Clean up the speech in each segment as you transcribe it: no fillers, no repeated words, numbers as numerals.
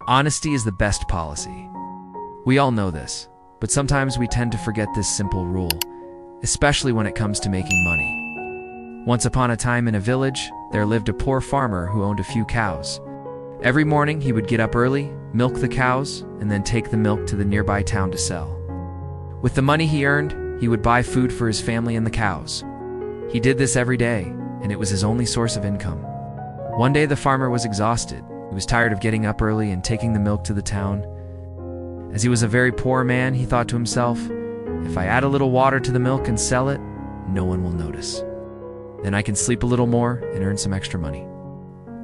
Honesty is the best policy. We all know this, but sometimes we tend to forget this simple rule, especially when it comes to making money. Once upon a time in a village, there lived a poor farmer who owned a few cows. Every morning he would get up early, milk the cows, and then take the milk to the nearby town to sell. With the money he earned, he would buy food for his family and the cows. He did this every day, and it was his only source of income. One day the farmer was exhausted. He was tired of getting up early and taking the milk to the town. As he was a very poor man, he thought to himself, if I add a little water to the milk and sell it, no one will notice. Then I can sleep a little more and earn some extra money.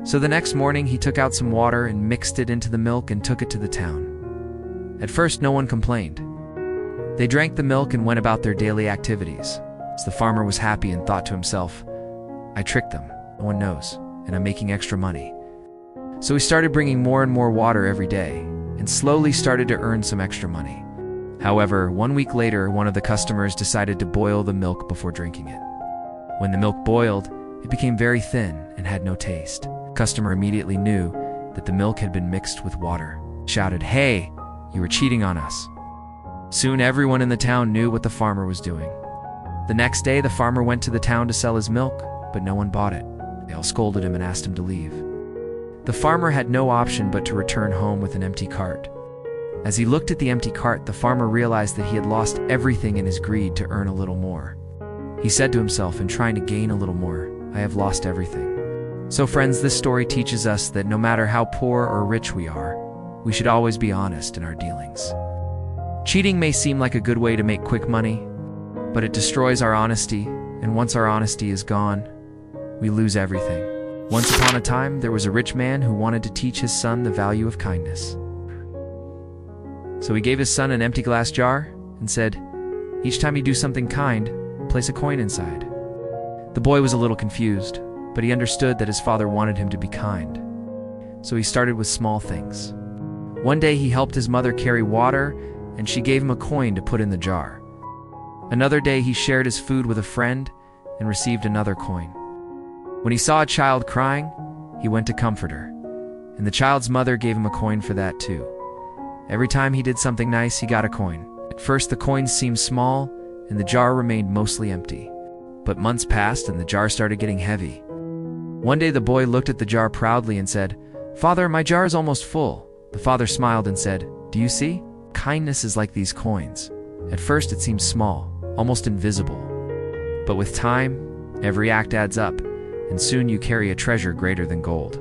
So the next morning he took out some water and mixed it into the milk and took it to the town. At first no one complained. They drank the milk and went about their daily activities. So the farmer was happy and thought to himself, I tricked them, no one knows, and I'm making extra money. So he started bringing more and more water every day, and slowly started to earn some extra money. However, 1 week later, one of the customers decided to boil the milk before drinking it. When the milk boiled, it became very thin and had no taste. The customer immediately knew that the milk had been mixed with water. Shouted, "Hey, you were cheating on us." Soon everyone in the town knew what the farmer was doing. The next day, the farmer went to the town to sell his milk, but no one bought it. They all scolded him and asked him to leave. The farmer had no option but to return home with an empty cart. As he looked at the empty cart, the farmer realized that he had lost everything in his greed to earn a little more. He said to himself, in trying to gain a little more, I have lost everything. So friends, this story teaches us that no matter how poor or rich we are, we should always be honest in our dealings. Cheating may seem like a good way to make quick money, but it destroys our honesty, and once our honesty is gone, we lose everything. Once upon a time, there was a rich man who wanted to teach his son the value of kindness. So he gave his son an empty glass jar and said, each time you do something kind, place a coin inside. The boy was a little confused, but he understood that his father wanted him to be kind. So he started with small things. One day he helped his mother carry water, and she gave him a coin to put in the jar. Another day he shared his food with a friend and received another coin. When he saw a child crying, he went to comfort her, and the child's mother gave him a coin for that too. Every time he did something nice, he got a coin. At first the coins seemed small, and the jar remained mostly empty. But months passed and the jar started getting heavy. One day the boy looked at the jar proudly and said, "Father, my jar is almost full." The father smiled and said, "Do you see? Kindness is like these coins. At first it seems small, almost invisible. But with time, every act adds up, and soon you carry a treasure greater than gold."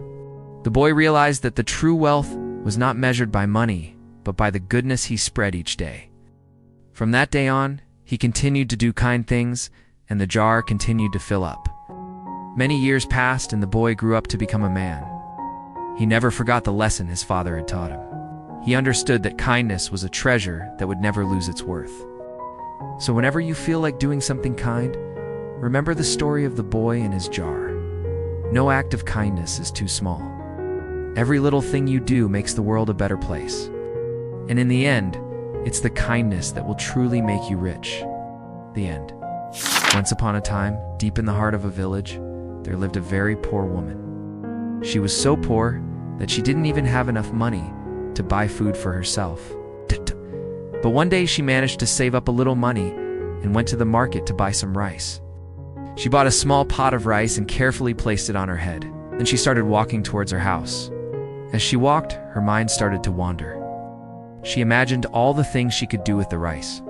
The boy realized that the true wealth was not measured by money, but by the goodness he spread each day. From that day on, he continued to do kind things, and the jar continued to fill up. Many years passed, and the boy grew up to become a man. He never forgot the lesson his father had taught him. He understood that kindness was a treasure that would never lose its worth. So whenever you feel like doing something kind, remember the story of the boy and his jar. No act of kindness is too small. Every little thing you do makes the world a better place. And in the end, it's the kindness that will truly make you rich. The end. Once upon a time, deep in the heart of a village, there lived a very poor woman. She was so poor that she didn't even have enough money to buy food for herself. But one day she managed to save up a little money and went to the market to buy some rice. She bought a small pot of rice and carefully placed it on her head. Then she started walking towards her house. As she walked, her mind started to wander. She imagined all the things she could do with the rice.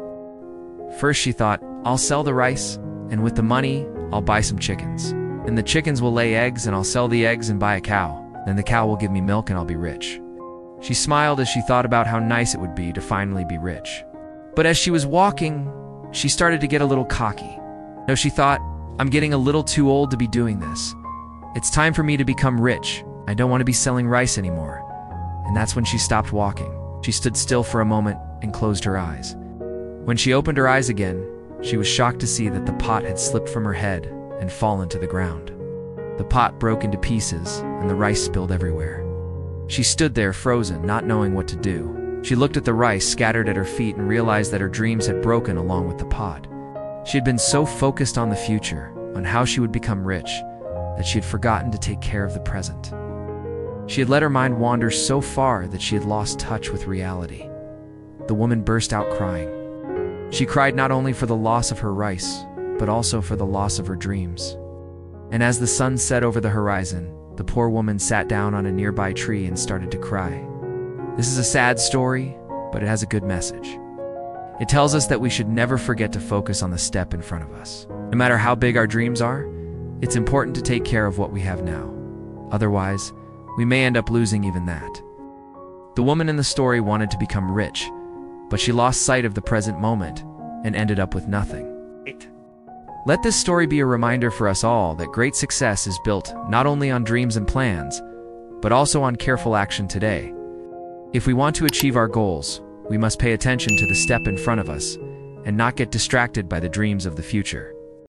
First she thought, I'll sell the rice, and with the money, I'll buy some chickens. And the chickens will lay eggs, and I'll sell the eggs and buy a cow. Then the cow will give me milk and I'll be rich. She smiled as she thought about how nice it would be to finally be rich. But as she was walking, she started to get a little cocky. No, she thought, I'm getting a little too old to be doing this. It's time for me to become rich. I don't want to be selling rice anymore. And that's when she stopped walking. She stood still for a moment and closed her eyes. When she opened her eyes again, she was shocked to see that the pot had slipped from her head and fallen to the ground. The pot broke into pieces and the rice spilled everywhere. She stood there frozen, not knowing what to do. She looked at the rice scattered at her feet and realized that her dreams had broken along with the pot. She had been so focused on the future, on how she would become rich, that she had forgotten to take care of the present. She had let her mind wander so far that she had lost touch with reality. The woman burst out crying. She cried not only for the loss of her rice, but also for the loss of her dreams. And as the sun set over the horizon, the poor woman sat down on a nearby tree and started to cry. This is a sad story, but it has a good message. It tells us that we should never forget to focus on the step in front of us. No matter how big our dreams are, it's important to take care of what we have now. Otherwise, we may end up losing even that. The woman in the story wanted to become rich, but she lost sight of the present moment and ended up with nothing. Let this story be a reminder for us all that great success is built not only on dreams and plans, but also on careful action today. If we want to achieve our goals, we must pay attention to the step in front of us and not get distracted by the dreams of the future.